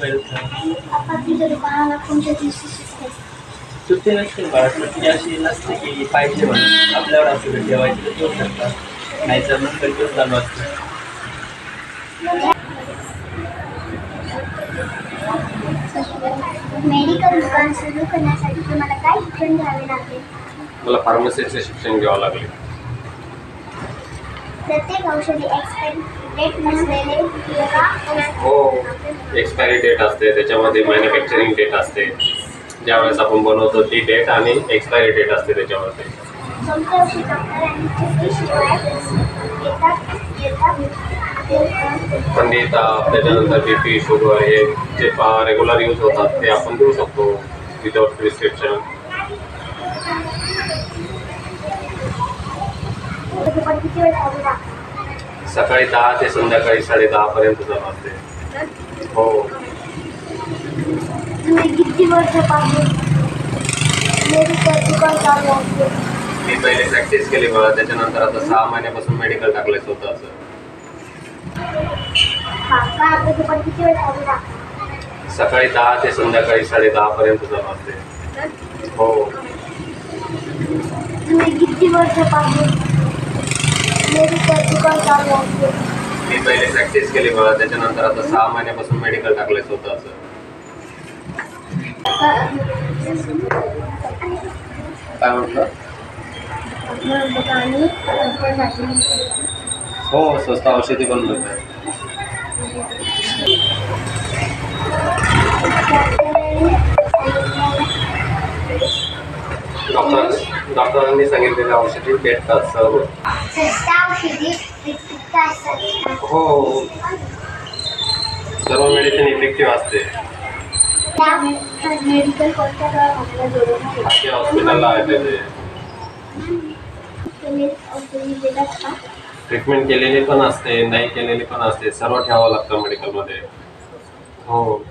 मोबाईलचं. आपण तुझ्या दुकानाला कोणत्या दिवशी शिकते? सुट्टी नसते बाळा, सुट्टी अशी नसते की पाहिजे म्हणून आपल्यावर असं ठेवायचं तर ठेवू शकतात, नाहीतर मग कंटिन्यू चालू असतं. मेडिकल दुकान सुरू करण्यासाठी तुम्हाला काय शिक्षण घ्यावे लागेल? मला फार्मसीचे शिक्षण घ्यावं लागले. प्रत्येक औषधी एक्सपायरी डेट नसलेले हो, एक्सपायरी डेट असते, त्याच्यामध्ये मॅन्युफॅक्चरिंग डेट असते, ज्यावेळेस आपण बनवतो ती डेट आणि एक्सपायरी डेट असते त्याच्यामध्ये. कोणते औषध डॉक्टरांनी चिठ्ठीशिवाय थंडी, ताप, त्याच्यानंतर BP, शुगर हे जे रेग्युलर यूज होतात ते आपण देऊ शकतो विदाउट प्रिस्क्रिप्शन. किती वेळ चालू लागतो? सकाळी 10 ते संध्याकाळी 10:30 पर्यंत चालू असते. हो. तुम्ही किती वर्षापासून मेडिकल दुकान चालू असते? मी पहिले प्रॅक्टिस केली मला, त्याच्यानंतर आता 6 महिन्यापासून मेडिकल टाकलं स्वतःचं. का आपलं दुकान किती वेळ चालू लागतं? सकाळी 10 ते संध्याकाळी 10:30 पर्यंत चालू असते. हो. तुम्ही किती वर्षापासून मेडिकल दुकान चालू असते? मी पहिले प्रॅक्टिस केली मला, त्याच्यानंतर आता 6 महिन्यापासून मेडिकल टाकलं स्वतःचं. काय म्हटलं? हो, स्वस्त औषधी पण मिळतात. डॉक्टरांनी सांगितलेल्या औषधी भेटतात सर्व. हो, सर्व मेडिसिन इफेक्टिव्ह असते. मेडिकल कोणत्या आपल्या जोडून हॉस्पिटलला आहे औषधी देतात का? ट्रीटमेंट केलेली पण असते, नाही केलेली पण असते, सर्व ठेवावं लागतं मेडिकलमध्ये. हो.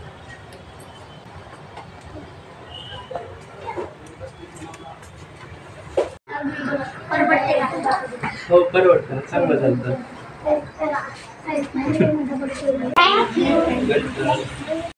परवडते का? हो, परवडतं, चांगलं चालतं. थँक्यू.